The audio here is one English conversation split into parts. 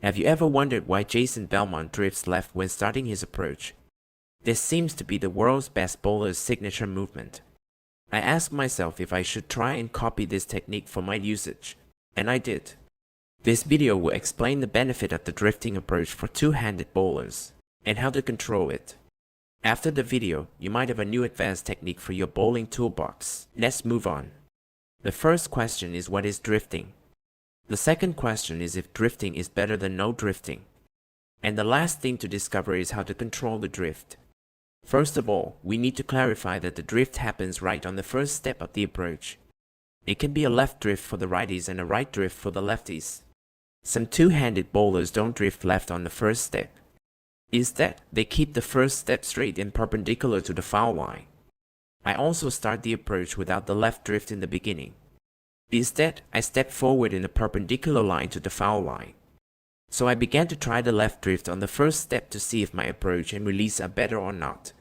Have you ever wondered why Jason Belmonte drifts left when starting his approach? This seems to be the world's best bowler's signature movement. I asked myself if I should try and copy this technique for my usage, and I did. This video will explain the benefit of the drifting approach for two-handed bowlers, and how to control it. After the video, you might have a new advanced technique for your bowling toolbox. Let's move on. The first question is, what is drifting? The second question is if drifting is better than no drifting. And the last thing to discover is how to control the drift. First of all, we need to clarify that the drift happens right on the first step of the approach. It can be a left drift for the righties and a right drift for the lefties. Some two-handed bowlers don't drift left on the first step. Instead, they keep the first step straight and perpendicular to the foul line. I also start the approach without the left drift in the beginning. Instead, I step forward in a perpendicular line to the foul line. So I began to try the left drift on the first step to see if my approach and release are better or not.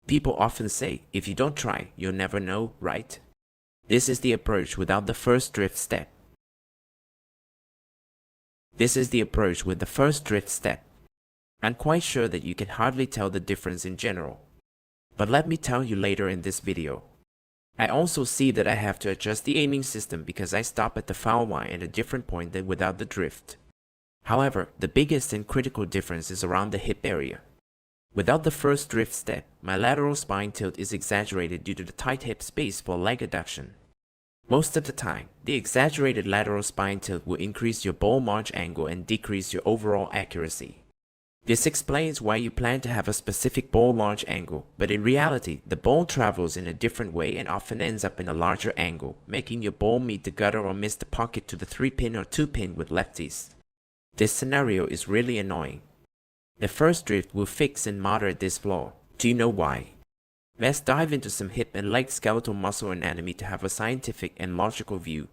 People often say, if you don't try, you'll never know, right? This is the approach without the first drift step. This is the approach with the first drift step. I'm quite sure that you can hardly tell the difference in general. But let me tell you later in this video. I also see that I have to adjust the aiming system because I stop at the foul line at a different point than without the drift. However, the biggest and critical difference is around the hip area. Without the first drift step, my lateral spine tilt is exaggerated due to the tight hip space for leg adduction. Most of the time, the exaggerated lateral spine tilt will increase your ball march angle and decrease your overall accuracy. This explains why you plan to have a specific ball launch angle, but in reality, the ball travels in a different way and often ends up in a larger angle, making your ball meet the gutter or miss the pocket to the 3-pin or 2-pin with lefties. This scenario is really annoying. The first drift will fix and moderate this flaw. Do you know why? Let's dive into some hip and leg skeletal muscle anatomy to have a scientific and logical view.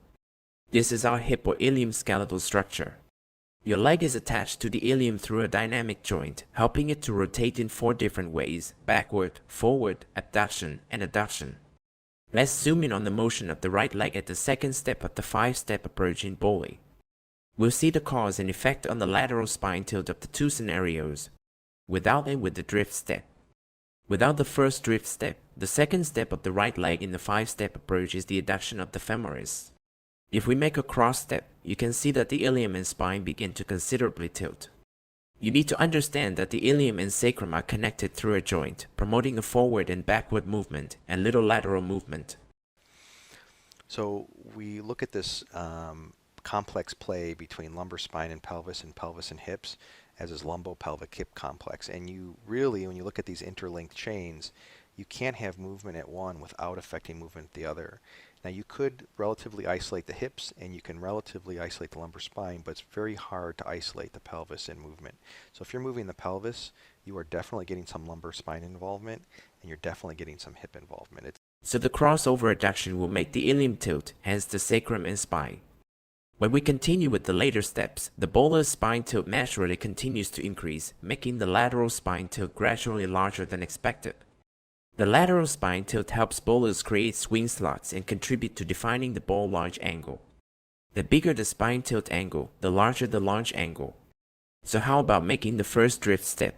This is our hip or ilium skeletal structure. Your leg is attached to the ilium through a dynamic joint, helping it to rotate in 4 different ways: backward, forward, abduction, and adduction. Let's zoom in on the motion of the right leg at the second step of the 5-step approach in bowling. We'll see the cause and effect on the lateral spine tilt of the two scenarios, without and with the drift step. Without the first drift step, the second step of the right leg in the 5-step approach is the adduction of the femoris. If we make a cross step, you can see that the ilium and spine begin to considerably tilt. You need to understand that the ilium and sacrum are connected through a joint, promoting a forward and backward movement and little lateral movement. So we look at this complex play between lumbar spine and pelvis and hips as is lumbo-pelvic hip complex. And you really, when you look at these interlinked chains, you can't have movement at one without affecting movement at the other. Now you could relatively isolate the hips and you can relatively isolate the lumbar spine, but it's very hard to isolate the pelvis in movement. So if you're moving the pelvis, you are definitely getting some lumbar spine involvement and you're definitely getting some hip involvement. So the crossover adduction will make the ilium tilt, hence the sacrum and spine. When we continue with the later steps, the bowler's spine tilt naturally continues to increase, making the lateral spine tilt gradually larger than expected. The lateral spine tilt helps bowlers create swing slots and contribute to defining the ball launch angle. The bigger the spine tilt angle, the larger the launch angle. So how about making the first drift step?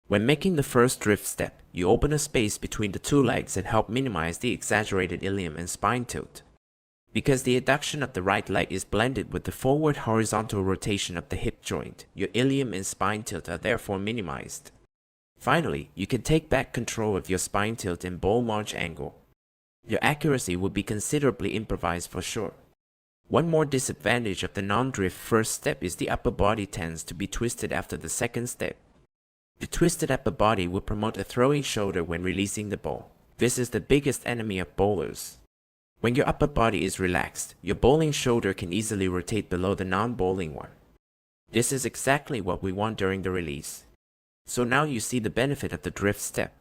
When making the first drift step, you open a space between the two legs and help minimize the exaggerated ilium and spine tilt. Because the adduction of the right leg is blended with the forward horizontal rotation of the hip joint, your ilium and spine tilt are therefore minimized. Finally, you can take back control of your spine tilt and ball launch angle. Your accuracy will be considerably improvised for sure. One more disadvantage of the non-drift first step is the upper body tends to be twisted after the second step. The twisted upper body will promote a throwing shoulder when releasing the ball. This is the biggest enemy of bowlers. When your upper body is relaxed, your bowling shoulder can easily rotate below the non-bowling one. This is exactly what we want during the release. So now you see the benefit of the drift step.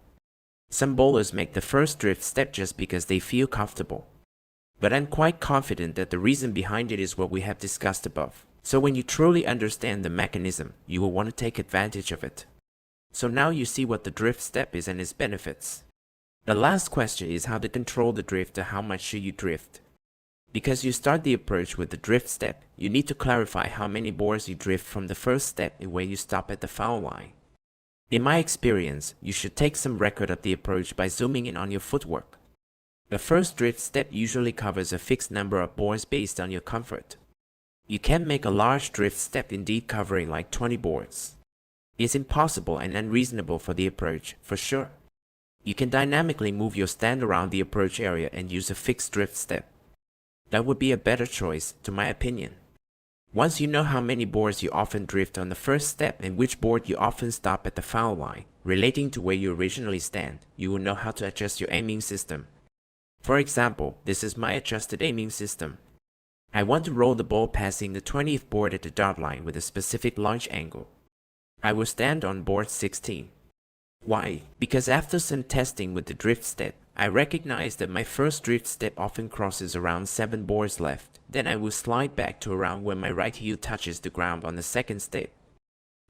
Some bowlers make the first drift step just because they feel comfortable. But I'm quite confident that the reason behind it is what we have discussed above. So when you truly understand the mechanism, you will want to take advantage of it. So now you see what the drift step is and its benefits. The last question is how to control the drift or how much should you drift. Because you start the approach with the drift step, you need to clarify how many boards you drift from the first step and where you stop at the foul line. In my experience, you should take some record of the approach by zooming in on your footwork. The first drift step usually covers a fixed number of boards based on your comfort. You can make a large drift step indeed covering like 20 boards. It's impossible and unreasonable for the approach, for sure. You can dynamically move your stand around the approach area and use a fixed drift step. That would be a better choice, to my opinion. Once you know how many boards you often drift on the first step and which board you often stop at the foul line, relating to where you originally stand, you will know how to adjust your aiming system. For example, this is my adjusted aiming system. I want to roll the ball passing the 20th board at the dot line with a specific launch angle. I will stand on board 16. Why? Because after some testing with the drift step, I recognize that my first drift step often crosses around 7 boards left. Then I will slide back to around where my right heel touches the ground on the second step.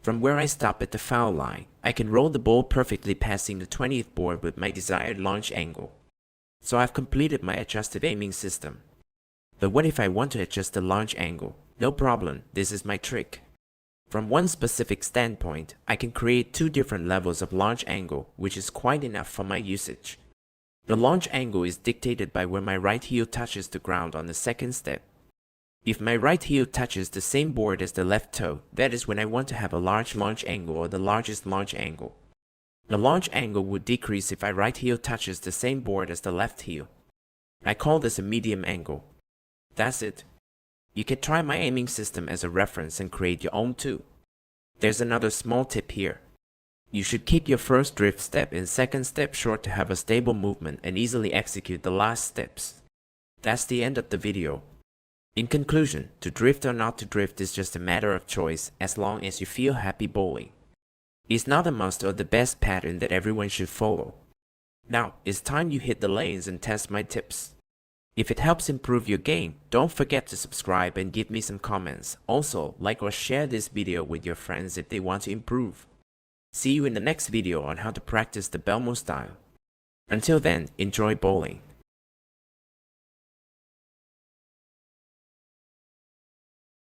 From where I stop at the foul line, I can roll the ball perfectly passing the 20th board with my desired launch angle. So I've completed my adjusted aiming system. But what if I want to adjust the launch angle? No problem, this is my trick. From one specific standpoint, I can create 2 different levels of launch angle, which is quite enough for my usage. The launch angle is dictated by where my right heel touches the ground on the second step. If my right heel touches the same board as the left toe, that is when I want to have a large launch angle or the largest launch angle. The launch angle would decrease if my right heel touches the same board as the left heel. I call this a medium angle. That's it. You can try my aiming system as a reference and create your own too. There's another small tip here. You should keep your first drift step and second step short to have a stable movement and easily execute the last steps. That's the end of the video. In conclusion, to drift or not to drift is just a matter of choice as long as you feel happy bowling. It's not a must or the best pattern that everyone should follow. Now, it's time you hit the lanes and test my tips. If it helps improve your game, don't forget to subscribe and give me some comments. Also, like or share this video with your friends if they want to improve. See you in the next video on how to practice the Belmo style. Until then, enjoy bowling.